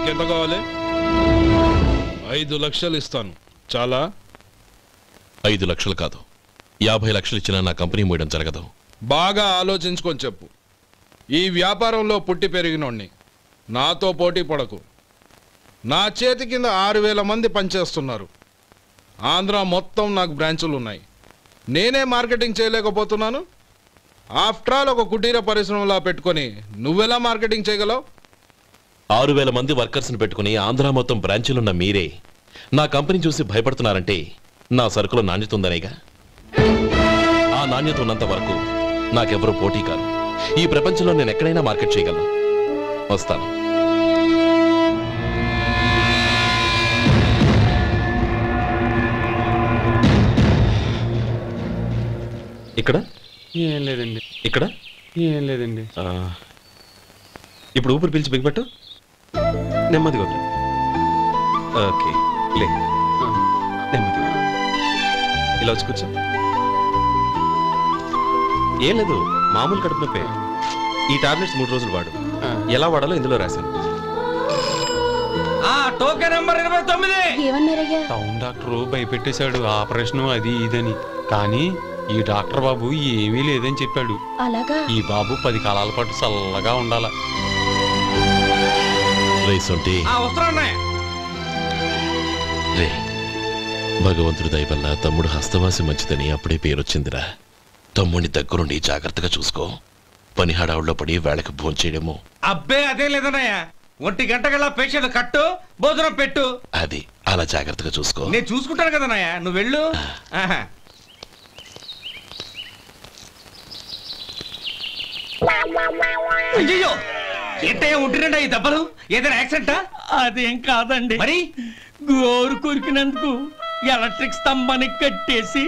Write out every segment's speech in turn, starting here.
నీకెంత కావాలి? 5 లక్షలు ఇస్తాను. చాలా? 5 లక్షలు కాదు, 50 లక్షలు ఇచ్చినా నా కంపెనీ మూయడం జరగదు. బాగా ఆలోచించుకొని చెప్పు. ఈ వ్యాపారంలో పుట్టి పెరిగినోడ్ని, నాతో పోటీ పడకు. నా చేతి కింద 6000 మంది పనిచేస్తున్నారు. ఆంధ్ర మొత్తం నాకు బ్రాంచులు ఉన్నాయి. నేనే మార్కెటింగ్ చేయలేకపోతున్నాను. ఆఫ్టర్ ఆల్ ఒక కుటీర పరిశ్రమలా పెట్టుకొని నువ్వెలా మార్కెటింగ్ చేయగలవు? 6000 మంది వర్కర్స్ని పెట్టుకుని ఆంధ్ర మొత్తం బ్రాంచీలున్న మీరే నా కంపెనీ చూసి భయపడుతున్నారంటే నా సరుకుల నాణ్యత ఉందనేగా. ఆ నాణ్యత ఉన్నంత వరకు నాకెవరూ పోటీ కాదు. ఈ ప్రపంచంలో నేను ఎక్కడైనా మార్కెట్ చేయగలను. వస్తాను. ఇక్కడ ఏం లేదండి. ఇక్కడ ఏం లేదండి. ఇప్పుడు ఊపిరి పీల్చి బిగ్బట్టు. నెమ్మదిగా వదిలే. ఓకే, లే. నెమ్మదిగా ఇలా వచ్చి కూర్చో. ఏం లేదు, మామూలు కడుపు నొప్పే. ఈ టాబ్లెట్స్ 3 రోజులు వాడు. ఎలా వాడాలో ఇందులో రాశాను. Token number 29. టౌన్ డాక్టర్ భయపెట్టేశాడు, ఆపరేషన్ అది ఇదని. కానీ ఈ డాక్టర్ బాబు ఏమీ లేదని చెప్పాడు. అలాగా? ఈ బాబు 10 కాలాల పాటు చల్లగా ఉండాల. రే, భగవంతుడి దయ వల్ల తమ్ముడు హస్తవాసి మంచిదని అప్పుడే పేరొచ్చిందిరా. తమ్ముడిని దగ్గరుండి జాగ్రత్తగా చూసుకో. పని హడావుల్లో పడి వేళకి భోంచేయడము. అబ్బే అదే లేదన్నయ్య. 1 గంటకల్లా పేషెంట్ కట్టు, భోజనం పెట్టు. అది అలా జాగ్రత్తగా చూసుకో. నేను చూసుకుంటాను కదన్నయ్య, నువ్వు వెళ్ళు. అయ్యో, ఏంటయ్యా ఉంటున్నాడా ఈ దెబ్బలు? ఏదైనా యాక్సిడెంటా? అదేం కాదండి, మరి గోరు కొరికినందుకు ఎలక్ట్రిక్ స్తంభాన్ని కట్టేసి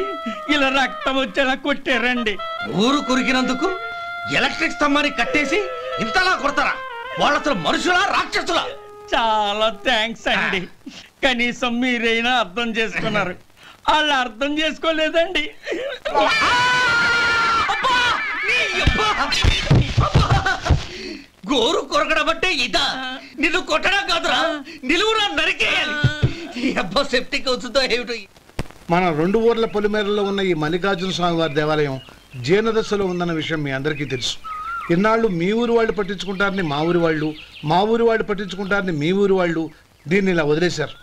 ఇలా రక్తం వచ్చేలా కొట్టారండి. ఊరు కొరికినందుకు ఎలక్ట్రిక్ స్తంభాన్ని కట్టేసి ఇంతలా కొడతారా? వాళ్ళు అసలు మనుషులా, రాక్షసులా? చాలా థ్యాంక్స్ అండి. కనీసం మీరైనా అర్థం చేసుకున్నారు. వాళ్ళు అర్థం చేసుకోలేదండి. గోరు కొరకడం అంటే ఇదా? నిన్ను కొట్టడం కాదురా, నిలువురా నరికేయాలి. అబ్బా సెప్టిక్ అవుతుందో ఏమిటో. మన 2 ఊర్ల పొలిమేరలో ఉన్న ఈ మల్లికార్జున స్వామి వారి దేవాలయం జీర్ణదశలో ఉందన్న విషయం మీ అందరికీ తెలుసు. ఇన్నాళ్ళు మీ ఊరు వాళ్ళు పట్టించుకుంటారని మా ఊరి వాళ్ళు, మా ఊరి వాళ్ళు పట్టించుకుంటారని మీ ఊరి వాళ్ళు దీన్ని ఇలా వదిలేశారు.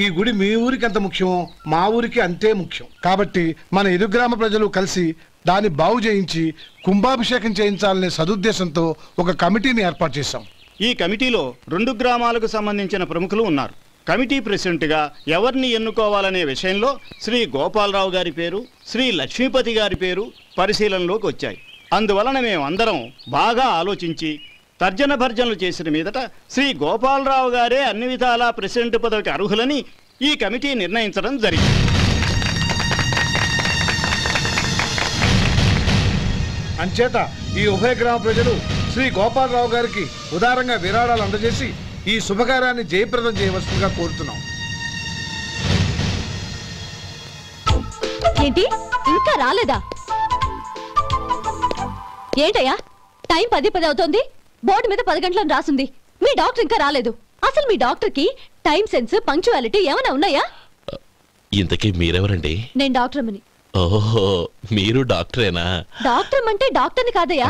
ఈ గుడి మీ ఊరికి ఎంత ముఖ్యమో మా ఊరికి అంతే ముఖ్యం. కాబట్టి మన ఇరు గ్రామ ప్రజలు కలిసి దాన్ని బాగు చేయించి కుంభాభిషేకం చేయించాలనే సదుద్దేశంతో ఒక కమిటీని ఏర్పాటు చేశాం. ఈ కమిటీలో 2 గ్రామాలకు సంబంధించిన ప్రముఖులు ఉన్నారు. కమిటీ ప్రెసిడెంట్గా ఎవరిని ఎన్నుకోవాలనే విషయంలో శ్రీ గోపాలరావు గారి పేరు, శ్రీ లక్ష్మీపతి గారి పేరు పరిశీలనలోకి వచ్చాయి. అందువలన మేమందరం బాగా ఆలోచించి తర్జన భర్జనలు చేసిన మీదట శ్రీ గోపాలరావు గారే అన్ని విధాలా ప్రెసిడెంట్ పదవికి అర్హులని ఈ కమిటీ నిర్ణయించడం జరిగింది. అంచేత ఈ ఉభయ గ్రామ ప్రజలు శ్రీ గోపాలరావు గారికి ఉదారంగా విరాళాలు అందజేసి ఈ శుభకార్యాన్ని జయప్రదం చేయవలసిందిగా కోరుతున్నాం. ఏంటి ఇంకా రాలేదా? ఏంటయ్యా, టైం 10 అవుతోంది. బోర్డు మీద 10 గంటలను రాసింది. మీ డాక్టర్ ఇంకా రాలేదు. అసలు మీ డాక్టర్ కి టైం సెన్స్, పంక్చువాలిటీ ఏమైనా ఉన్నాయా? ఇంతకీ మీరెవరండి? నేను డాక్టర్మని. ఓహో, మీరు డాక్టరేనా? డాక్టర్ అంటే డాక్టర్ని కాదయ్యా,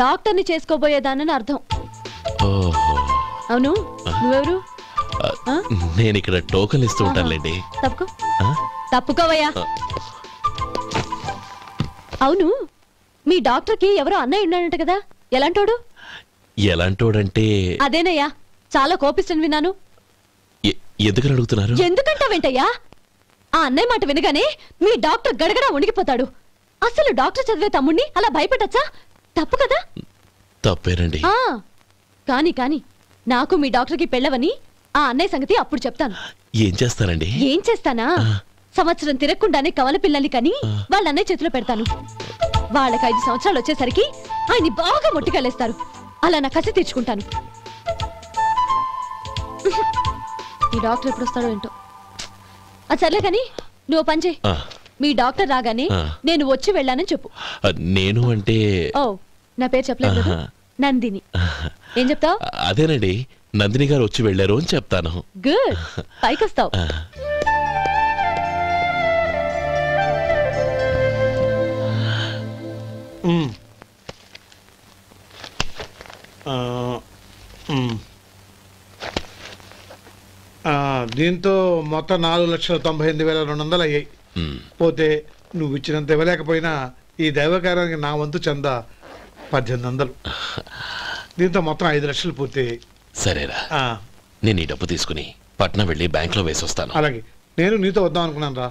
డాక్టర్ని చేసుకోబోయేదానని అర్థం. ఓహో, అవును, నువ్వెవరు? నేను ఇక్కడ టోకన్ ఇస్తూ ఉంటానులేండి. తప్పుకో. తప్పుకోవయ్యా. అవును, మీ డాక్టర్ కి ఎవరో అన్నయ్య ఉన్నాడంట కదా, ఎలాంటోడు? ఎలాంటోడంటే అదేనయ్యా, చాలా కోపిస్తని విన్నాను. ఎందుకని అడుగుతున్నారు? ఎందుకంటావేంటయ్యా? ఆ అన్నయ్య మాట వినగానే మీ డాక్టర్ గడగడా ఉణిగిపోతాడు. అసలు డాక్టర్ చదివే తమ్ముణ్ణి అలా భయపెట్టచ్చా? తప్పు కదా? తప్పేనండి. కాని కాని నాకు మీ డాక్టర్కి పెళ్ళవని ఆ అన్నయ్య సంగతి అప్పుడు చెప్తాను. ఏం చేస్తానండి? ఏం చేస్తానా, సంవత్సరం తిరగకుండానే కవల పిల్లల్ని కని వాళ్ళ అన్నయ్య చేతిలో పెడతాను. వాళ్ళకి 5 సంవత్సరాలు వచ్చేసరికి ఆయన్ని బాగా మొట్టికెళ్ళేస్తారు. అలా నా కసి తీర్చుకుంటాను. ఈ డాక్టర్ ఎప్పుడు వస్తాడో ఏంటో. అది సర్లే కానీ నువ్వు పని చేయి. మీ డాక్టర్ రాగానే నేను వచ్చి వెళ్ళానని చెప్పు. నేను అంటే ఓ, నా పేరు చెప్పలేదు. నందిని. ఏం చెప్తావు? అదేనండి, నందిని గారు వచ్చి వెళ్ళారు అని చెప్తాను. గుడ్, పైకొస్తావు. దీంతో మొత్తం 4,98,200 అయ్యాయి. పోతే నువ్వు ఇచ్చినంత ఇవ్వలేకపోయినా ఈ దైవకార్యానికి నా వంతు చందా 1800. దీంతో మొత్తం 5 లక్షలు పూర్తయ్యాయి. సరేరా, నేను ఈ డబ్బు తీసుకుని పట్నం వెళ్ళి బ్యాంక్ లో వేసొస్తాను. అలాగే, నేను నీతో వద్దాం అనుకున్నాను రా,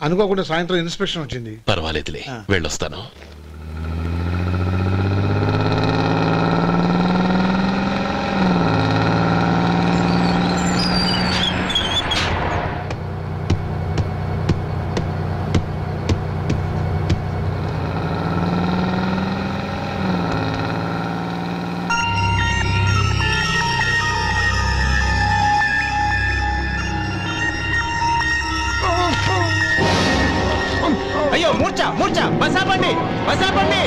అనుకోకుండా సాయంత్రం ఇన్స్పెక్షన్ వచ్చింది. పర్వాలేదులే, వెళ్ళొస్తాను. అయ్యో, మూర్ఛ మూర్ఛ, బసాపండి బసాపండి.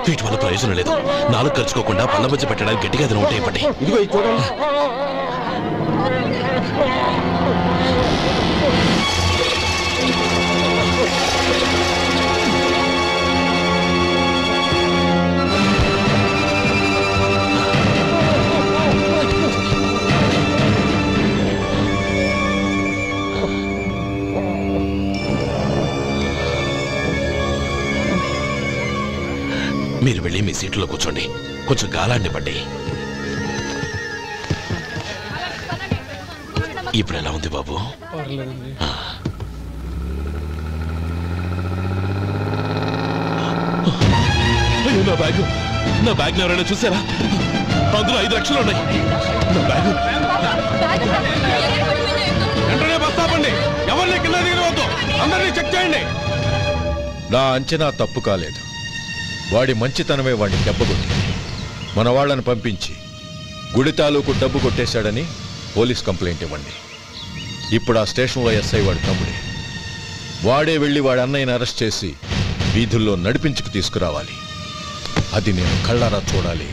వీటి వల్ల ప్రయోజనం లేదు. 4 ఖర్చుకోకుండా పళ్ళ మధ్య పెట్టడానికి గట్టిగా ఏదైనా ఉంటే ఇవ్వండి. ఇదిగో ఇది చూడండి. మీరు వెళ్ళి మీ సీట్లో కూర్చోండి, కొంచెం గాలాన్ని పడ్డి. ఇప్పుడు ఎలా ఉంది బాబు? నా బ్యాగ్, నా బ్యాగ్ ఎవరైనా చూసారా? అందులో 5 లక్షలు ఉన్నాయి. నా బ్యాగ్ వెంటనే బస్తాపండి, ఎవరిని కింద దిగవద్దు, అందరినీ చెక్ చేయండి. నా అంచనా తప్పు కాలేదు. వాడి మంచితనమే వాడిని దెబ్బకొట్టింది. మన వాళ్ళని పంపించి గుడి తాలూకు డబ్బు కొట్టేశాడని పోలీస్ కంప్లైంట్ ఇవ్వండి. ఇప్పుడు ఆ స్టేషన్లో ఎస్ఐ వాడి తమ్ముడే. వాడే వెళ్ళి వాడి అన్నయ్యని అరెస్ట్ చేసి వీధుల్లో నడిపించుకు తీసుకురావాలి. అది నేను కళ్ళారా చూడాలి,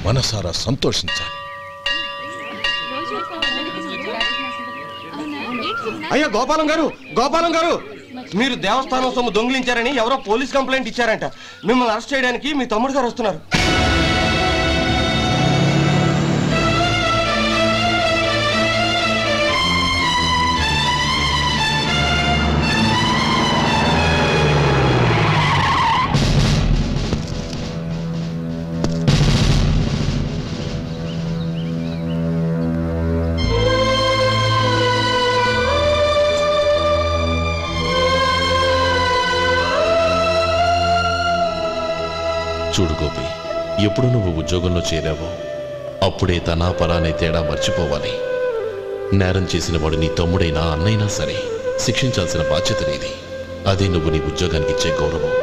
మనసారా సంతోషించాలి. అయ్యో గోపాలం గారు, గోపాలం గారు, మీరు దేవస్థానం సొమ్ము దొంగిలించారని ఎవరో పోలీస్ కంప్లైంట్ ఇచ్చారంట. మిమ్మల్ని అరెస్ట్ చేయడానికి మీ తమ్ముడు గారు వస్తున్నారు. చూడు గోపి, ఎప్పుడు నువ్వు ఉద్యోగంలో చేరావో అప్పుడే తనా పరానే తేడా మర్చిపోవాలి. నేరం చేసిన వాడు నీ తమ్ముడైనా అన్నైనా సరే శిక్షించాల్సిన బాధ్యత నీది. అదే నువ్వు నీ ఉద్యోగానికి ఇచ్చే గౌరవం.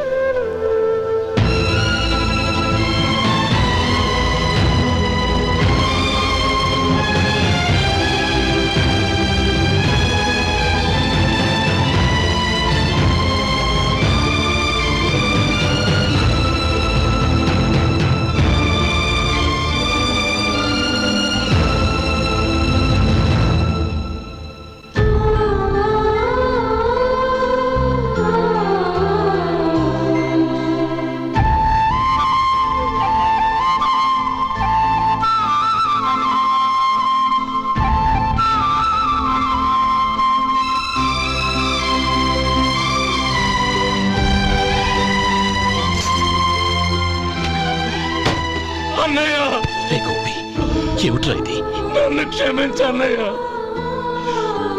నన్ను క్షమించన్నయ్య.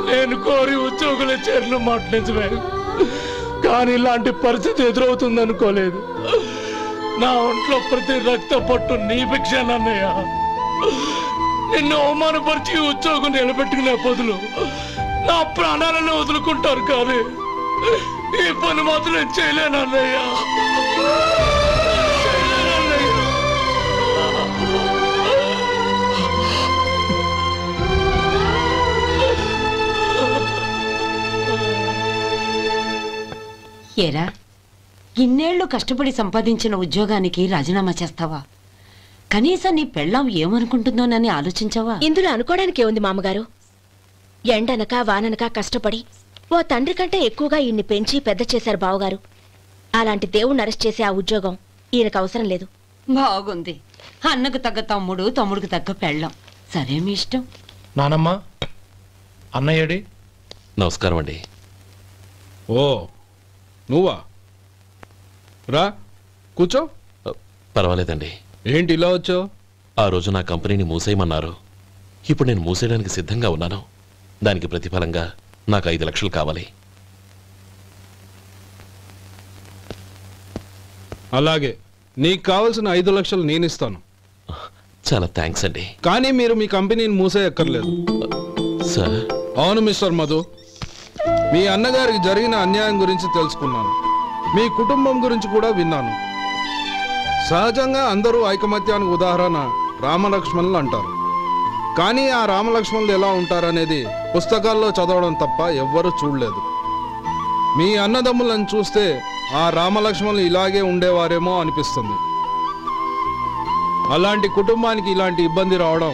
నేను కోరి ఉద్యోగుల చేరిన మాట నిజమే, కానీ ఇలాంటి పరిస్థితి ఎదురవుతుంది అనుకోలేదు. నా ఒంట్లో ప్రతి రక్త పట్టు నీ భిక్షానన్నయ్య. నిన్ను అవమానపరిచి ఉద్యోగం నిలబెట్టుకునే బదులు నా ప్రాణాలను వదులుకుంటారు, కానీ ఈ పని మాత్రం చేయలేనన్నయ్య. ఏరా, ఇన్నేళ్లు కష్టపడి సంపాదించిన ఉద్యోగానికి రాజీనామా చేస్తావా? కనీసం నీ పెళ్ళాం ఏమనుకుంటుందోనని ఆలోచించావా? ఇందులో అనుకోవడానికి ఏముంది మామగారు? ఎండనక వాననక కష్టపడి ఓ తండ్రి కంటే ఎక్కువగా ఈయన్ని పెంచి పెద్ద చేశారు బావగారు. అలాంటి దేవుణ్ణి అరెస్ట్ చేసే ఆ ఉద్యోగం ఈయనకు అవసరం లేదు. బాగుంది. అన్నకు తగ్గ తమ్ముడు, తమ్ముడికి తగ్గ పెళ్ళాం. సరే, మీ ఇష్టం. నానమ్మ, అన్నయ్యడి. నమస్కారం అండి. ఓ నువ్వా? రా కూర్చో. పర్వాలేదండి. ఏంటి ఇలా వచ్చావు? ఆ రోజు నా కంపెనీని మూసేయమన్నారు. ఇప్పుడు నేను మూసేయడానికి సిద్ధంగా ఉన్నాను. దానికి ప్రతిఫలంగా నాకు 5 లక్షలు కావాలి. అలాగే, నీకు కావాల్సిన 5 లక్షలు నేను ఇస్తాను. చాలా థ్యాంక్స్ అండి. కానీ మీరు మీ కంపెనీని మూసేయక్కర్లేదు. సార్? అవును మిస్టర్ మధు, మీ అన్నగారికి జరిగిన అన్యాయం గురించి తెలుసుకున్నాను. మీ కుటుంబం గురించి కూడా విన్నాను. సహజంగా అందరూ ఐకమత్యానికి ఉదాహరణ రామలక్ష్మణులు అంటారు. కానీ ఆ రామలక్ష్మణులు ఎలా ఉంటారనేది పుస్తకాల్లో చదవడం తప్ప ఎవ్వరూ చూడలేదు. మీ అన్నదమ్ములను చూస్తే ఆ రామలక్ష్మణులు ఇలాగే ఉండేవారేమో అనిపిస్తుంది. అలాంటి కుటుంబానికి ఇలాంటి ఇబ్బంది రావడం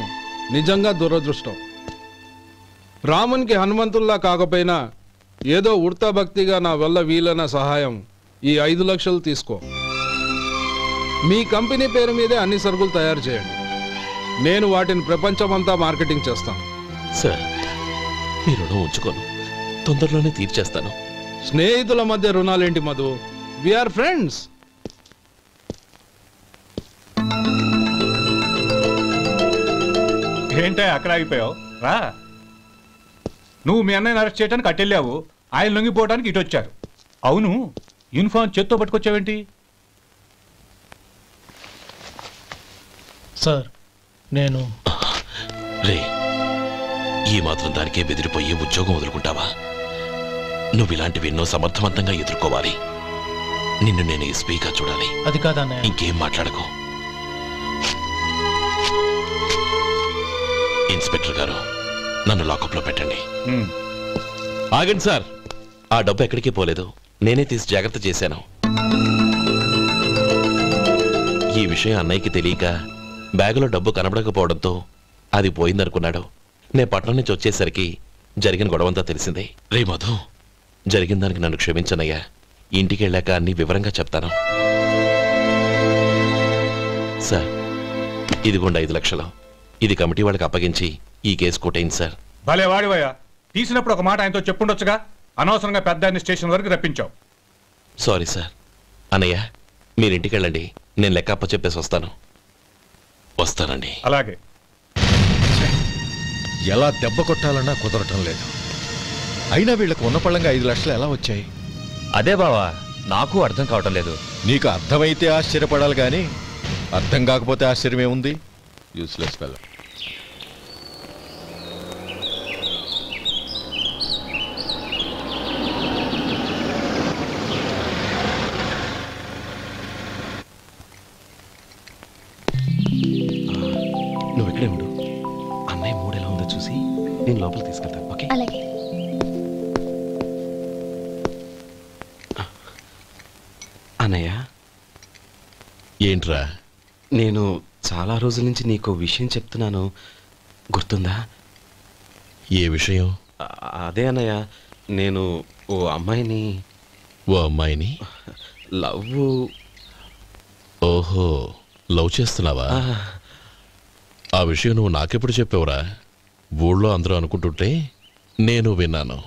నిజంగా దురదృష్టం. రామునికి హనుమంతుల్లా కాకపోయినా ఏదో ఉడతా భక్తిగా నా వల్ల వీలైన సహాయం ఈ 5 లక్షలు తీసుకో. మీ కంపెనీ పేరు మీదే అన్ని సరుకులు తయారు చేయండి. నేను వాటిని ప్రపంచమంతా మార్కెటింగ్ చేస్తాను. సార్, మీ రుణం ఉంచుకోను, తొందరలోనే తీర్చేస్తాను. స్నేహితుల మధ్య రుణాలేంటి మధు? We are friends. ఏంటే అక్కడ ఆగిపోయావు? రా. నువ్వు మీ అన్నయ్యని అరెస్ట్ చేయడానికి అట్టెళ్ళావు, ఆయన లొంగిపోవడానికి ఇటు వచ్చారు. అవును, యూనిఫామ్ చేత్తో పట్టుకొచ్చావేంటి? సార్, నేను రే, ఈ మాత్రం దానికే బెదిరిపోయి ఉద్యోగం వదులుకుంటావా? నువ్వు ఇలాంటివి ఎన్నో సమర్థవంతంగా ఎదుర్కోవాలి. నిన్ను నేను ఎస్పీగా చూడాలి. అది కాదన్నయ్య. ఇంకేం మాట్లాడకు. ఇన్స్పెక్టర్ గారు, నన్ను లాకప్లో పెట్టండి. ఆగండి సార్, ఆ డబ్బు ఎక్కడికి పోలేదు, నేనే తీసి జాగ్రత్త చేశాను. ఈ విషయం అన్నయ్యకి తెలియక బ్యాగులో డబ్బు కనబడకపోవడంతో అది పోయిందనుకున్నాడు. నే పట్నం నుంచి వచ్చేసరికి జరిగిన గొడవంతా తెలిసిందే. రే మధు, జరిగిన దానికి నన్ను క్షమించనయ్యా. ఇంటికి వెళ్ళాక అన్ని వివరంగా చెప్తాను. సార్, ఇదిగోండి 5 లక్షలు. ఇది కమిటీ వాళ్ళకి అప్పగించి ఈ కేసు కొట్టేయండి సార్. భలే వాడివయ్యా, తీసినప్పుడు ఒక మాట ఆయనతో చెప్పుండొచ్చుగా. అనవసరంగా పెద్ద ఆయన స్టేషన్ వరకు రప్పించావు. Sorry sir. అన్నయ్య, మీరు ఇంటికి వెళ్ళండి, నేను లెక్క అప్ప చెప్పేసి వస్తాను. వస్తానండి. అలాగే. ఎలా దెబ్బ కొట్టాలన్నా కుదరటం లేదు. అయినా వీళ్ళకు ఉన్న పళ్ళంగా 5 లక్షలు ఎలా వచ్చాయి? అదే బావా, నాకు అర్థం కావటం లేదు. నీకు అర్థమైతే ఆశ్చర్యపడాలి కానీ అర్థం కాకపోతే ఆశ్చర్యమేముంది? Useless fellow. నువ్వు ఇక్కడే ఉండు. అన్నయ్య మూడు ఎలా ఉందో చూసి నేను లోపలికి తీసుకెళ్తాను. ఓకే? అలాగే. అన్నయ్య, ఏంట్రా? నేను చాలా రోజుల నుంచి నీకు విషయం చెప్తున్నాను, గుర్తుందా? ఏ విషయం? అదే అన్నయ్య, నేను ఓ అమ్మాయిని లవ్. ఓహో, లవ్ చేస్తున్నావా? ఆ విషయం నువ్వు నాకెప్పుడు చెప్పావురా? ఊళ్ళో అందరూ అనుకుంటుంటే నేను విన్నాను.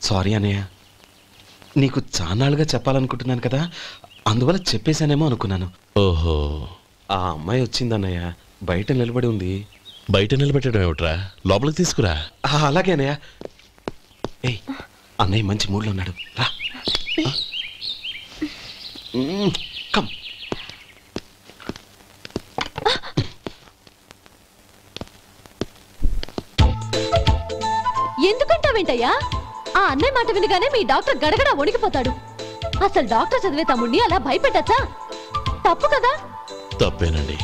సారీ అన్నయ్య, నీకు చాన్నాళ్ళుగా చెప్పాలనుకుంటున్నాను కదా, అందువల్ల చెప్పేశానేమో అనుకున్నాను. ఓహో, ఆ అమ్మాయి వచ్చిందన్నయ్య, బయట నిలబడి ఉంది. బయట నిలబెట్టడం ఏమిట్రా? లోపలికి తీసుకురా. అలాగే అన్నయ్య. ఏయ్, అన్నయ్య మంచి మూడ్లో ఉన్నాడు, రా. కమ్. ఎందుకంటావేంటయ్యా? ఆ అన్నయ్య మాట వినగానే మీ డాక్టర్ గడగడ వణికిపోతాడు. అసలు డాక్టర్ చదివే తమ్ముడిని అలా భయపెట్టచ్చా? తప్పు కదా? తప్పేనండి.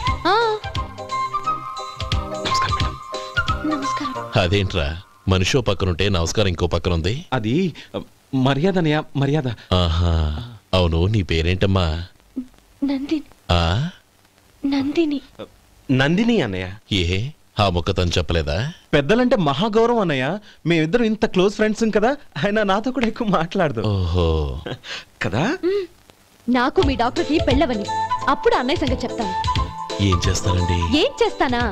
నమస్కారం. అదేంట్రా, మనిషో పక్కనుంటే నమస్కారం ఇంకో పక్కన ఉంది? అది మర్యాద అన్నయ్య, మర్యాద. ఆహా, అవును, నీ పేరేంటమ్మా? నందిని. ఆ నందిని. నందిని అన్నయ్య. ఏ ఆ ముక్క తను చెప్పలేదా? పెద్దలంటే మహాగౌరవం అన్నయ్య. మేమిద్దరం ఇంత క్లోజ్ ఫ్రెండ్స్ కదా, ఆయన నాతో కూడా ఎక్కువ మాట్లాడదు. ఓహో కదా. నాకు మీ డాక్టర్కి పెళ్ళవని, అప్పుడు అన్నయ్య సంగతి చెప్తాను. ఏం చేస్తారండి? ఏం చేస్తానా,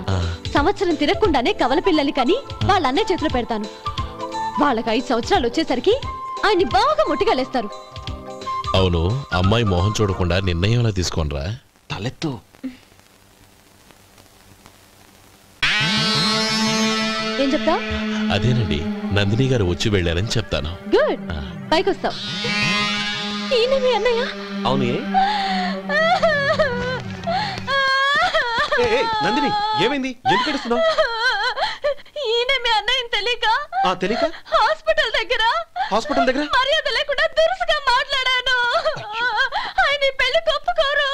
సంవత్సరం తిరగకుండానే కవల పిల్లల్ని కని వాళ్ళ అన్నయ్య చేతిలో పెడతాను. వాళ్ళకి 5 సంవత్సరాలు వచ్చేసరికి ఆయన్ని బాగా ముట్టిగలేస్తారు. అవును, అమ్మాయి మోహం చూడకుండా నిర్ణయం ఎలా తీసుకోనరా? తలెత్తు. ఏం చెప్తా? అదేనండి, నందిని గారు వచ్చి వెళ్ళారని చెప్తాను. గుడ్, పైకి వస్తావు. ఈయన మీ అన్నయ్య? అవును. నందిని, ఏమైంది? ఎందుకు ఏడుస్తున్నావు? ఈయన మీ అన్నయ్యని తెలియక తెలియక హాస్పిటల్ దగ్గర మర్యాద లేకుండా దురుసుగా మాట్లాడాను. ఆయన పెళ్లి ఒప్పుకోరు.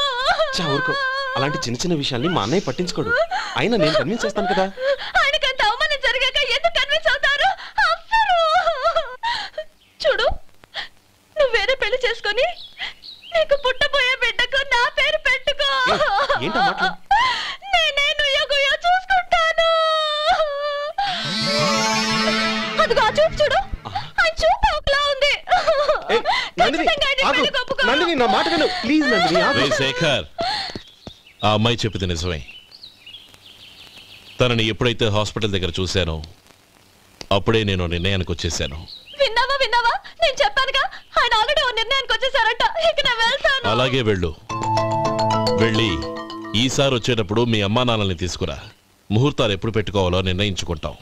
ఊరుకో, అలాంటి చిన్న చిన్న విషయాల్ని మా అన్నయ్య పట్టించుకోడు. అయినా నేను కన్విన్స్ చేస్తాను కదా. ఆయనకంత అవమానం జరిగాక ఎందుకు కన్విన్స్ అవుతారు? చూడు, నువ్వు వేరే పెళ్లి చేసుకొని నీకు పుట్టబోయే బిడ్డకు నా పేరు పెట్టుకో. ఏంటా మాటలు? నేనే నుయ్యో చూసుకుంటాను. అదిగో చూడు, ఆయన చూపు ఒకలా ఉంది. నందిని, నా మాట విను ప్లీజ్. నందిని, శేఖర్, ఆ అమ్మాయి చెప్పింది నిజమే. తనని ఎప్పుడైతే హాస్పిటల్ దగ్గర చూశానో అప్పుడే నేను నిర్ణయానికి వచ్చేసాను. విన్నావా? నేను చెప్పానుగా, ఆయన ఆల్రెడీ ఓ నిర్ణయానికి వచ్చేసారట. ఇక నేను వెళ్తాను. అలాగే వెళ్ళి ఈసారి వచ్చేటప్పుడు మీ అమ్మా నాన్నల్ని తీసుకురా. ముహూర్తాలు ఎప్పుడు పెట్టుకోవాలో నిర్ణయించుకుంటాం.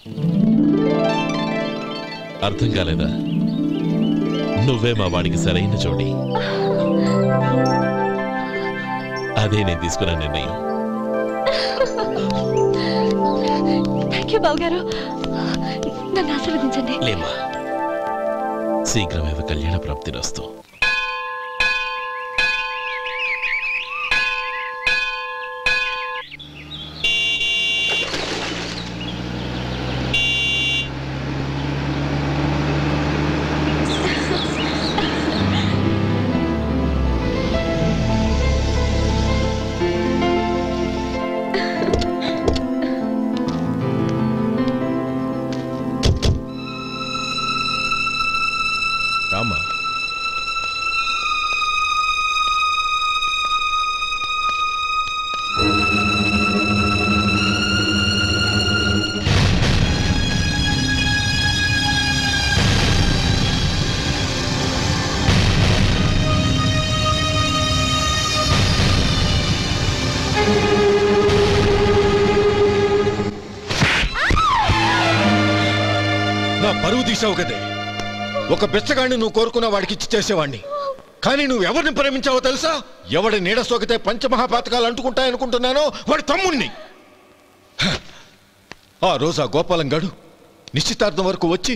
అర్థం కాలేదా? నువ్వే మా వాడికి సరైన జోడి. అదే నేను తీసుకున్న నిర్ణయం. థాంక్యూ బావగారు, నన్ను ఆశీర్వదించండి. లేమ్మా, శీఘ్రమేవ కళ్యాణ ప్రాప్తిరస్తు. రామా, నా పరువు తీసావు కదే. ఒక బెచ్చగాడిని నువ్వు కోరుకున్న వాడికి ఇచ్చి చేసేవాడిని. కానీ నువ్వు ఎవరిని ప్రేమించావో తెలుసా? ఎవడి నీడ సోకితే పంచమహాపాతకాలు అంటుకుంటాయనుకుంటున్నానో వాడి తమ్ముణ్ణి. ఆ రోజు ఆ గోపాలం గాడు నిశ్చితార్థం వరకు వచ్చి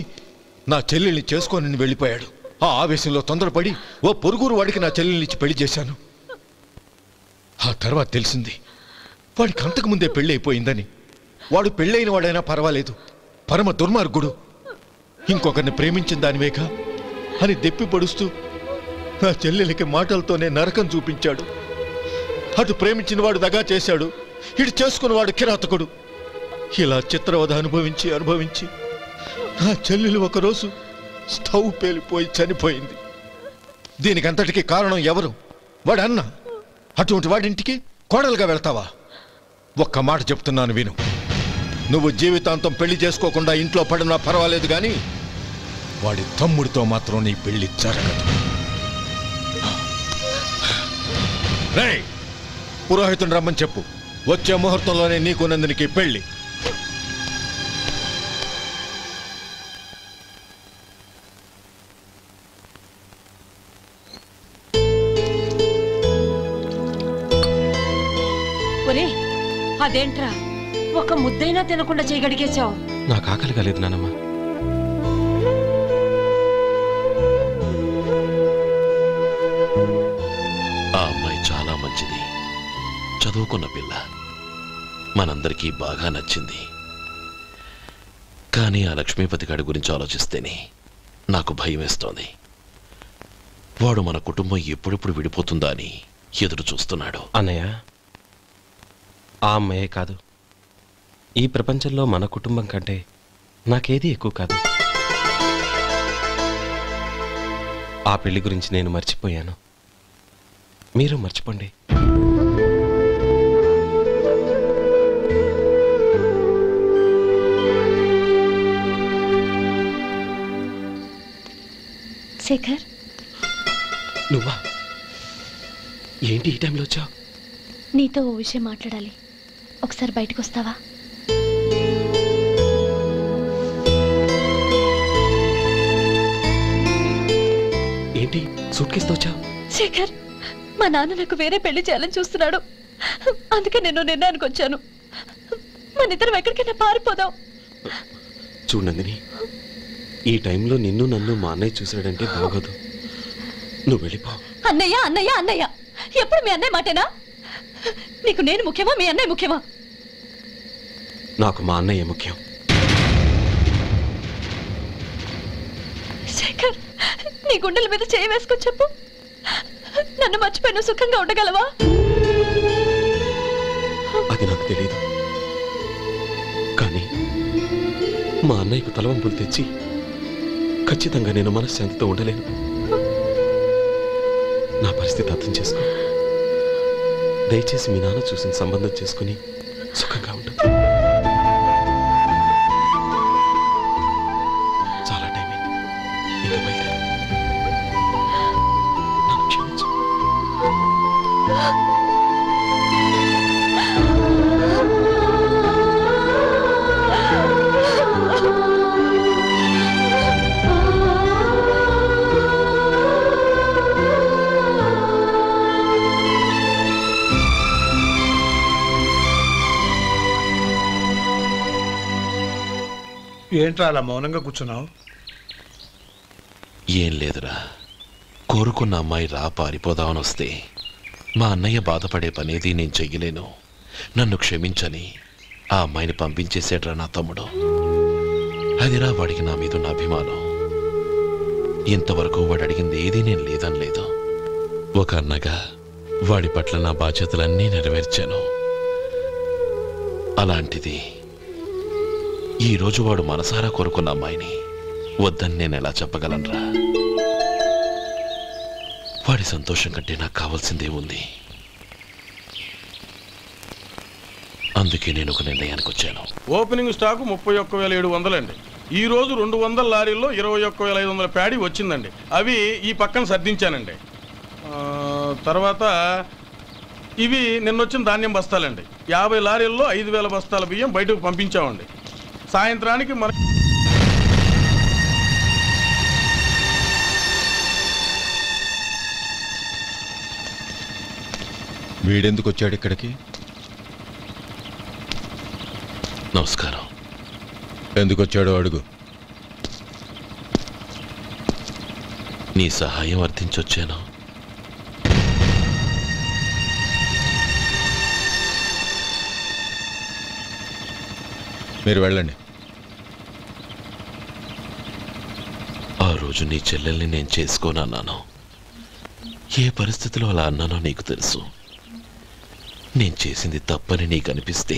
నా చెల్లెల్ని చేసుకొని వెళ్ళిపోయాడు. ఆ ఆవేశంలో తొందరపడి ఓ పొరుగురు వాడికి నా చెల్లెల్నిచ్చి పెళ్లి చేశాను. ఆ తర్వాత తెలిసింది వాడికి అంతకుముందే పెళ్లి అయిపోయిందని. వాడు పెళ్ళైన వాడైనా పర్వాలేదు, పరమ దుర్మార్గుడు. ఇంకొకరిని ప్రేమించిన దానివేక అని దెప్పి పొడుస్తూ నా చెల్లెలికి మాటలతోనే నరకం చూపించాడు. అటు ప్రేమించిన వాడు దగా చేశాడు, ఇటు చేసుకున్నవాడు కిరాతకుడు. ఇలా చిత్రవధ అనుభవించి నా చెల్లెలు ఒకరోజు స్టవ్ పేలిపోయి చనిపోయింది. దీనికంతటికి కారణం ఎవరు? వాడు అన్న. అటువంటి వాడింటికి కోడలుగా వెళ్తావా? ఒక్క మాట చెప్తున్నాను విను. నువ్వు జీవితాంతం పెళ్లి చేసుకోకుండా ఇంట్లో పడినా పర్వాలేదు, కానీ వాడి తమ్ముడితో మాత్రం నీ పెళ్లి జరగదు. రేయ్, పురోహితుని రమ్మని చెప్పు. వచ్చే ముహూర్తంలోనే నీకు నందినికి పెళ్లి. ఒరే, అదేంట్రా ఒక ముద్దైనా తినకుండా చేయగడిగేశావు? నాకు ఆకలి కాలేదు నానమ్మ. ఆ అమ్మాయి చాలా మంచిది, చదువుకున్న పిల్ల, మనందరికీ బాగా నచ్చింది. కానీ ఆ లక్ష్మీపతి గారి గురించి ఆలోచిస్తేనే నాకు భయం వేస్తోంది. వాడు మన కుటుంబం ఎప్పుడెప్పుడు విడిపోతుందా అని ఎదురు చూస్తున్నాడు. అన్నయ్య, ఆ అమ్మాయే కాదు, ఈ ప్రపంచంలో మన కుటుంబం కంటే నాకేది ఎక్కువ కాదు. ఆ పెళ్లి గురించి నేను మర్చిపోయాను, మీరు మర్చిపోండి. శేఖర్, నువ్వా? ఏంటి ఈ టైంలో వచ్చావు? నీతో ఓ విషయం మాట్లాడాలి. ఒకసారి బయటకు వస్తావా? ఏంటి సూట్ కేసుతో వచ్చావు? శేఖర్, మా నాన్న నాకు వేరే పెళ్లి చేయాలని చూస్తున్నాడు. అందుకే నేను నిర్ణయానికి వచ్చాను. మన ఇద్దరం ఎక్కడికైనా పారిపోదాం. చూడండి, ఈ టైంలో నిన్ను నన్ను మా అన్నయ్య చూశాడంటే బాగోదు. నువ్వు వెళ్ళిపో. అన్నయ్య అన్నయ్య అన్నయ్య, ఎప్పుడు మీ అన్నయ్య మాటేనా? నీకు నేను ముఖ్యమా, మీ అన్నయ్య ముఖ్యమా? నాకు మా అన్నయ్య ముఖ్యం. శేఖర్, నీ గుండెల మీద చేయి వేసుకొని చెప్పు, నన్ను మర్చిపోయిన సుఖంగా ఉండగలవా? అది నాకు తెలియదు, కానీ మా అన్నయ్యకు తలవంపులు తెచ్చి ఖచ్చితంగా నేను మనశ్శాంతితో ఉండలేను. నా పరిస్థితి అర్థం చేసుకో. దయచేసి మీ నాన్న చూసిన సంబంధం చేసుకుని సుఖంగా ఉంటుంది. చాలా టైం అయింది, ఇంకా బయలుదేరు. నన్ను క్షమించు. ఏంట్రా అలా మౌనంగా కూర్చున్నావు? ఏం లేదురా, కోరుకున్న అమ్మాయి రా పారిపోదామని వస్తే మా అన్నయ్య బాధపడే పనేది నేను చెయ్యలేను, నన్ను క్షమించని ఆ అమ్మాయిని పంపించేసేట్రా నా తమ్ముడు. అదిరా వాడికి నా మీదున్న అభిమానం. ఇంతవరకు వాడు అడిగింది ఏదీ నేను లేదని లేదు. ఒక అన్నగా వాడి పట్ల నా బాధ్యతలన్నీ నెరవేర్చాను. అలాంటిది ఈరోజు వాడు మనసారా కోరుకున్న అమ్మాయిని వద్దని నేను ఎలా చెప్పగలనురా? వాడి సంతోషం కంటే నాకు కావాల్సిందే ఉంది. అందుకే నేను ఒక నిర్ణయానికి వచ్చాను. ఓపెనింగ్ స్టాకు 31,700 అండి. ఈ రోజు 200 లారీల్లో 21,500 ప్యాడీ వచ్చిందండి. అవి ఈ పక్కన సర్దించానండి. తర్వాత ఇవి నిన్నొచ్చిన ధాన్యం బస్తాలండి. 50 లారీల్లో 5,000 బస్తాల బియ్యం బయటకు పంపించామండి. సాయంత్రానికి మన వీడెందుకు వచ్చాడు ఇక్కడికి? నమస్కారం. ఎందుకు వచ్చాడో అడుగు. నీ సహాయం అర్థించొచ్చాను. మీరు వెళ్ళండి. ఆ రోజు నీ చెల్లెల్ని నేను చేసుకోనన్నాను. ఏ పరిస్థితిలో అలా అన్నానో నీకు తెలుసు. నేను చేసింది తప్పని నీకు అనిపిస్తే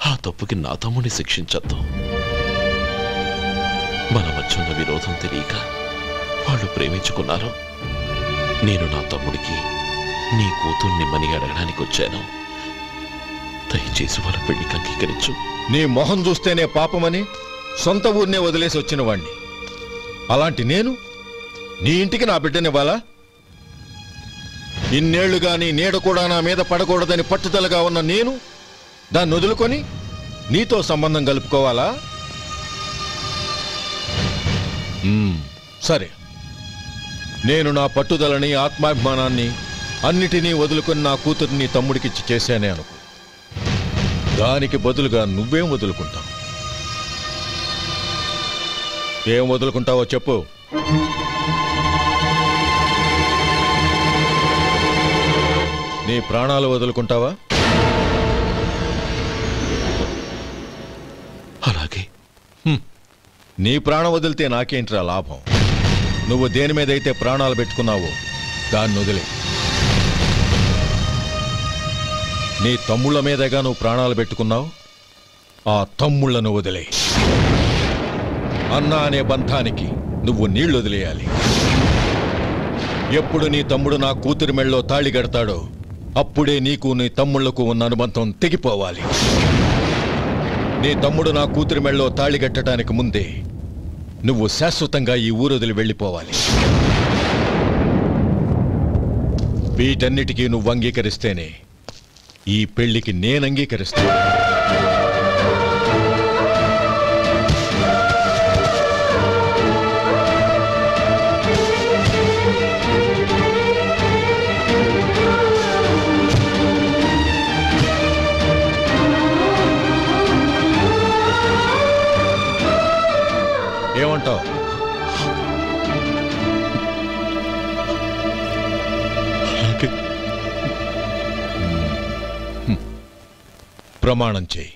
ఆ తప్పుకి నా తమ్ముడిని శిక్షించద్దు. మన మధ్య ఉన్న విరోధం తెలియక వాళ్ళు ప్రేమించుకున్నారు. నేను నా తమ్ముడికి నీ కూతుర్ని మని అడగడానికి వచ్చాను. దయచేసి వాళ్ళ పెళ్లికి అంగీకరించు. నీ మొహం చూస్తేనే పాపమని సొంత ఊరినే వదిలేసి వచ్చిన వాణ్ణి. అలాంటి నేను నీ ఇంటికి నా బిడ్డనివ్వాలా? ఇన్నేళ్లుగా నీ నీడ కూడా నా మీద పడకూడదని పట్టుదలగా ఉన్న నేను దాన్ని వదులుకొని నీతో సంబంధం కలుపుకోవాలా? సరే, నేను నా పట్టుదలని ఆత్మాభిమానాన్ని అన్నిటినీ వదులుకొని నా కూతుర్ని తమ్ముడికిచ్చి చేశానే అనుకో. దానికి బదులుగా నువ్వేం వదులుకుంటావు? ఏం వదులుకుంటావో చెప్పు. నీ ప్రాణాలు వదులుకుంటావా? అలాగే. నీ ప్రాణం వదిలితే నాకేంట్రా లాభం? నువ్వు దేని మీదైతే ప్రాణాలు పెట్టుకున్నావో దాన్ని వదిలే. నీ తమ్ముళ్ళ మీదగా నువ్వు ప్రాణాలు పెట్టుకున్నావు, ఆ తమ్ముళ్లను వదిలే. అన్న అనే బంధానికి నువ్వు నీళ్లు వదిలేయాలి. ఎప్పుడు నీ తమ్ముడు నా కూతురి మెళ్ళలో తాళి కడతాడో అప్పుడే నీకు నీ తమ్ముళ్లకు ఉన్న అనుబంధం తెగిపోవాలి. నీ తమ్ముడు నా కూతురి మెళ్ళలో తాళి కట్టడానికి ముందే నువ్వు శాశ్వతంగా ఈ ఊరొదిలి వెళ్ళిపోవాలి. వీటన్నిటికీ నువ్వు అంగీకరిస్తేనే ఈ పెళ్లికి నేను అంగీకరిస్తాను. ఏమంటావు? ప్రమాణం చేయి.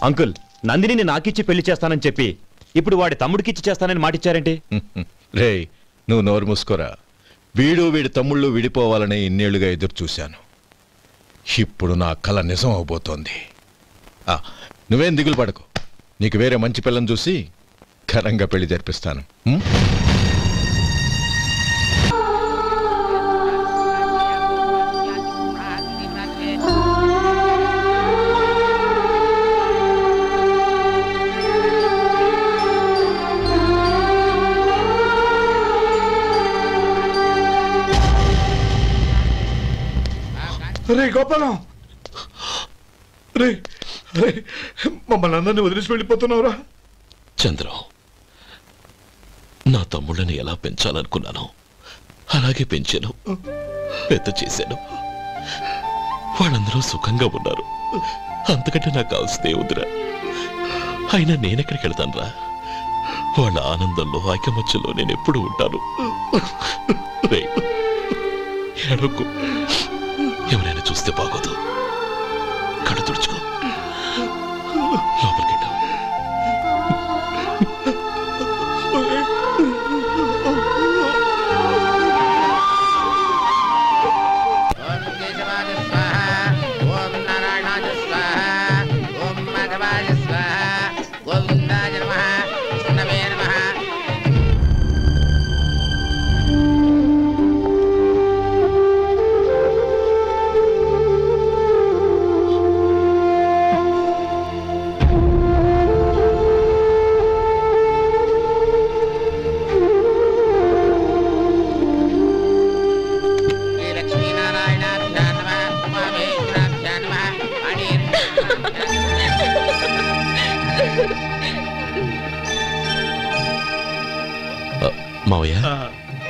అంకుల్, నందిని నాకిచ్చి పెళ్లి చేస్తానని చెప్పి ఇప్పుడు వాడి తమ్ముడికిచ్చి చేస్తానని మాటిచ్చారేంటి? రే, నువ్వు నోరు మూసుకోరా. వీడి తమ్ముళ్ళు విడిపోవాలని ఇన్నేళ్లుగా ఎదురు చూశాను. ఇప్పుడు నా కల నిజం అవబోతోంది. నువ్వేం దిగులు పడకు. నీకు వేరే మంచి పిల్లని చూసి ఘనంగా పెళ్లి జరిపిస్తాను. రే గోపాలం, రే రే, మమ్మల్ని అందరినీ వదిలేసి వెళ్ళిపోతున్నావురా? చంద్రం, నా తమ్ముళ్ళని ఎలా పెంచాలనుకున్నానో అలాగే పెంచాను, పెద్ద చేశాను. వాళ్ళందరూ సుఖంగా ఉన్నారు. అంతకంటే నాకు కావాల్సిందే వద్దురా. అయినా నేనెక్కడికి వెళ్తానురా? వాళ్ళ ఆనందంలో ఐకమత్యంలో నేను ఎప్పుడు ఉంటాను. రే, ఎడకు. ఎవరైనా చూస్తే బాగోదు. కళ్ళు తుడుచుకో. లోపలికి మావయ్య,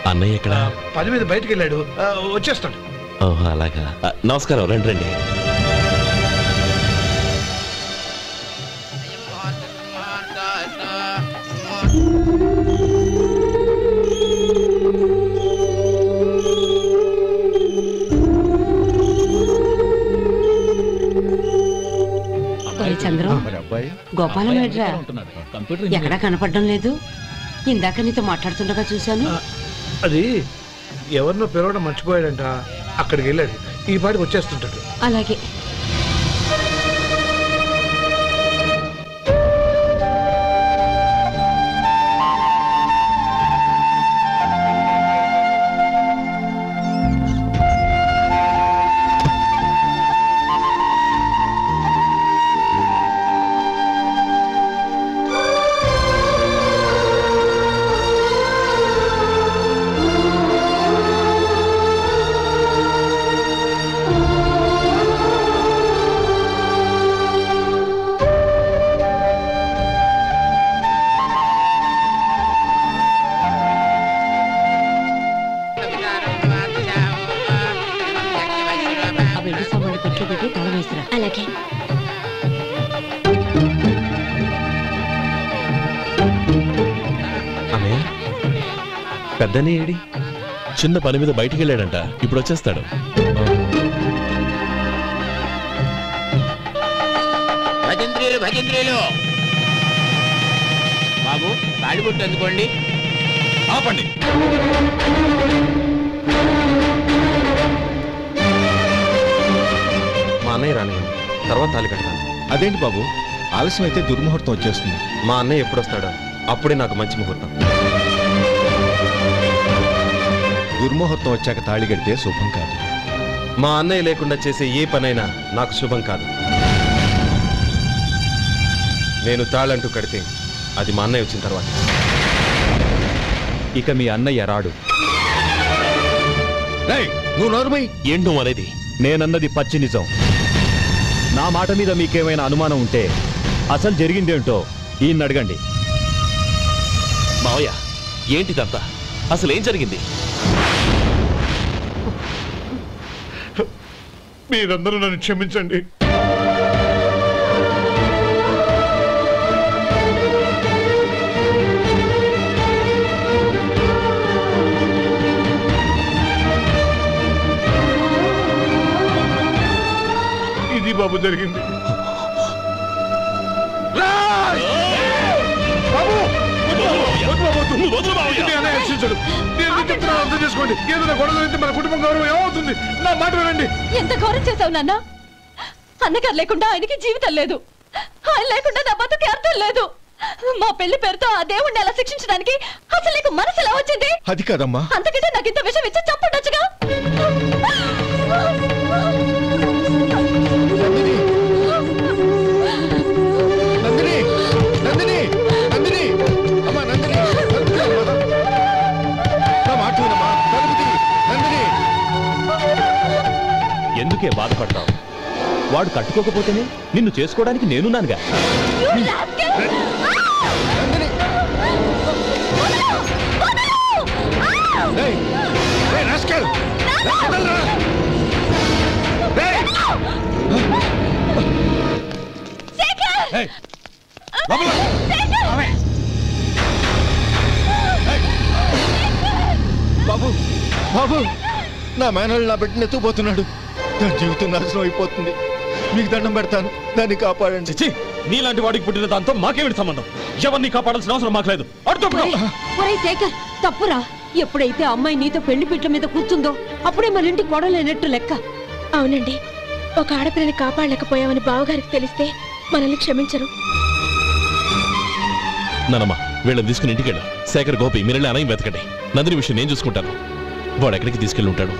అన్నయ్య ఎక్కడ? పని మీద బయటికి వెళ్ళాడు, వచ్చేస్తాడు. ఓహో, అలాగా. నమస్కారం. రండి రండి. చంద్రం, గోపాలం ఎడ్రా ఎక్కడా కనపడడం లేదు. ఇందాక నీతో మాట్లాడుతుండగా చూశాను. అది ఎవరినో పిలవడం మర్చిపోయాడంట, అక్కడికి వెళ్ళాడు. ఈ పాటికి వచ్చేస్తుంటాడు. అలాగే. ఇంట్లో పెట్టి తాళం వేసిరా. అలాగే. అన్నయ్య పెద్దనే ఏడి? చిన్న పని మీద బయటికి వెళ్ళాడంట, ఇప్పుడు వచ్చేస్తాడు. భజంత్రీలు భజంత్రీలు బాబు తాళిబొట్టు అందుకోండి. ఆపండి. మా అన్నయ్య రానివ్వండి, తర్వాత తాళి కడతాను. అదేంటి బాబు, ఆలస్యం అయితే దుర్ముహూర్తం వచ్చేస్తుంది. మా అన్నయ్య ఎప్పుడు వస్తాడో అప్పుడే నాకు మంచి ముహూర్తం. దుర్ముహూర్తం వచ్చాక తాళి కడితే శుభం కాదు. మా అన్నయ్య లేకుండా చేసే ఏ పనైనా నాకు శుభం కాదు. నేను తాళంటూ కడితే అది మా అన్నయ్య వచ్చిన తర్వాత. ఇక మీ అన్నయ్య రాడు. నువ్వు నోరుమై. ఏంటో అనేది? నేనన్నది పచ్చి నిజం. నా మాట మీద మీకేమైనా అనుమానం ఉంటే అసలు జరిగిందేంటో ఈయన్ని అడగండి. మావయ్య ఏంటిదంతా? అసలు ఏం జరిగింది? మీరందరూ నన్ను క్షమించండి. ఇది బాబు జరిగింది. అర్థం చేసుకోండి. ఏదైనా గొడవ జరిగితే మన కుటుంబం గౌరవం ఏమవుతుంది? నా మాట వినండి. ఎంత ఘోరం చేసావు నాన్న. అన్నగారు లేకుండా ఆయనకి జీవితం లేదు, ఆయన లేకుండా నా బతుకి అర్థం లేదు. మా పెళ్లి పేరుతో ఆ దేవుణ్ణి అలా శిక్షించడానికి అసలు నీకు మనసు ఎలా వచ్చింది? అది కాదమ్మా. అంతకంటే నాకు ఇంత విషయం ఇచ్చి చంపడొచ్చుగా. నందిని, నందిని, నందిని, అమ్మా నందిని, నా మాట వినమ్మా. నందిని, ఎందుకే బాధపడతావు? వాడు కట్టుకోకపోతేనే నిన్ను చేసుకోవడానికి నేనున్నానుగా. బాబు, బాబు, నా మేనల్ని నా బిడ్డను ఎత్తుకుపోతున్నాడు. నా జీవితం నాశనం అయిపోతుంది. మీకు దండం పెడతాను, దాన్ని కాపాడండి. నీలాంటి వాడికి పుట్టిన దాంతో మాకేమిటి సంబంధం? ఎవరిని కాపాడాల్సిన అవసరం మాకు లేదు. ఒరేయ్ శేఖర్, తప్పురా. ఎప్పుడైతే అమ్మాయి నీతో పెళ్లి పీటల మీద కూర్చుందో అప్పుడే మన ఇంటి కొడలేనట్టు లెక్క. అవునండి, ఒక ఆడపిల్లని కాపాడలేకపోయామని బావగారికి తెలిస్తే మనల్ని క్షమించరు. నానమ్మ వీళ్ళని తీసుకుని ఇంటికి వెళ్ళాం. శేఖర్, గోపి మీరెళ్ళి అన్నయ్య వెతకండి. నందిని విషయం నేను చూసుకుంటాను. వాడు ఎక్కడికి తీసుకెళ్ళి ఉంటాడు?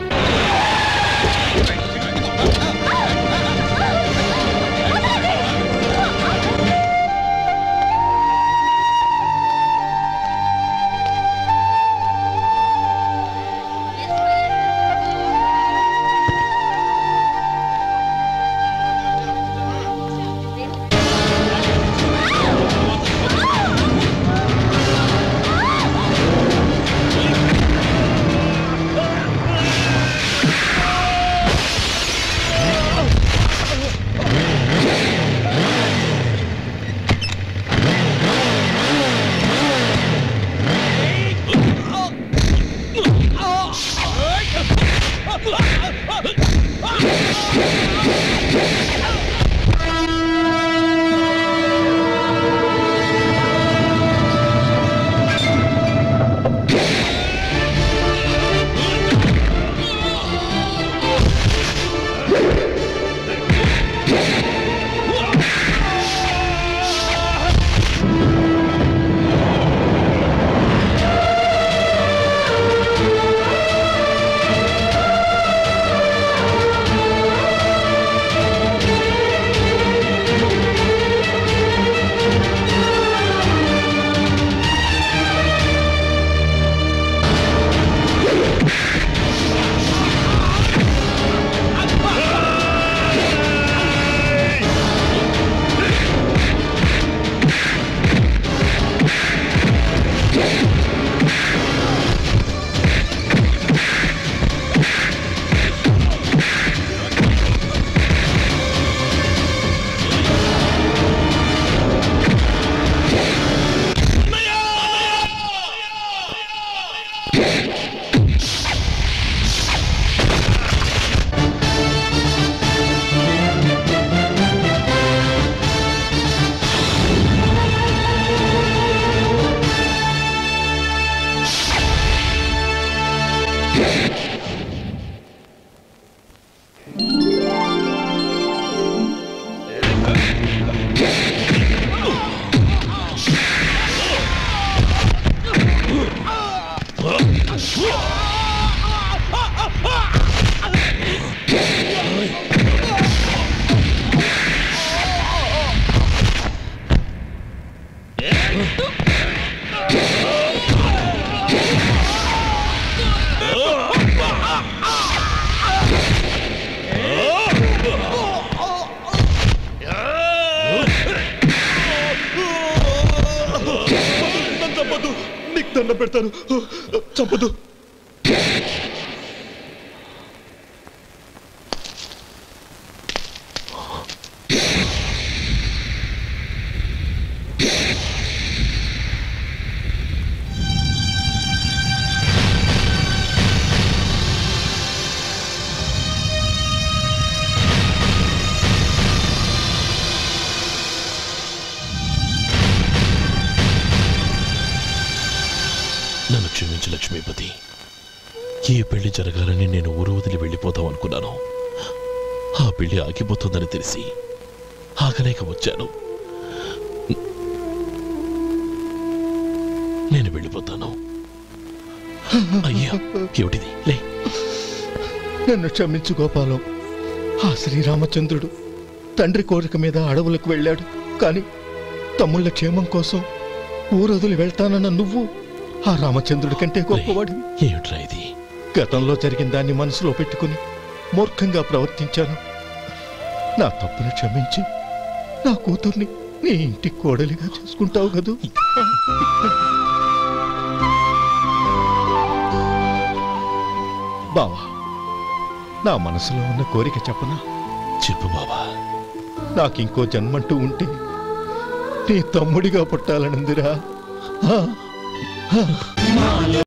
చంపదు, నీకు దండ పెడతాను, చంపదు. నన్ను క్షమించు లక్ష్మీపతి. ఏ పెళ్లి జరగాలని నేను ఊరు వదిలి వెళ్ళిపోతాం అనుకున్నాను. ఆ పెళ్లి ఆగిపోతుందని తెలిసి ఆగలేక వచ్చాను. నేను వెళ్ళిపోతాను. అయ్యా, ఏమిటిది? లే. నన్ను క్షమించు గోపాలం. ఆ శ్రీరామచంద్రుడు తండ్రి కోరిక మీద అడవులకు వెళ్ళాడు. కానీ తమ్ముళ్ళ క్షేమం కోసం ఊరొదిలి వెళ్తానన్న నువ్వు ఆ రామచంద్రుడి కంటే గొప్పవాడివి. ఏమిట్రా ఇది? గతంలో జరిగిన దాన్ని మనసులో పెట్టుకుని మూర్ఖంగా ప్రవర్తించాను. నా తప్పును క్షమించి నా కూతుర్ని నీ ఇంటి కోడలిగా చేసుకుంటావు కదూ? బావా, నా మనసులో ఉన్న కోరిక చెప్పనా? చెప్పు బావా. నాకింకో జన్మంటూ ఉంటే నీ తమ్ముడిగా పుట్టాలనుందిరా.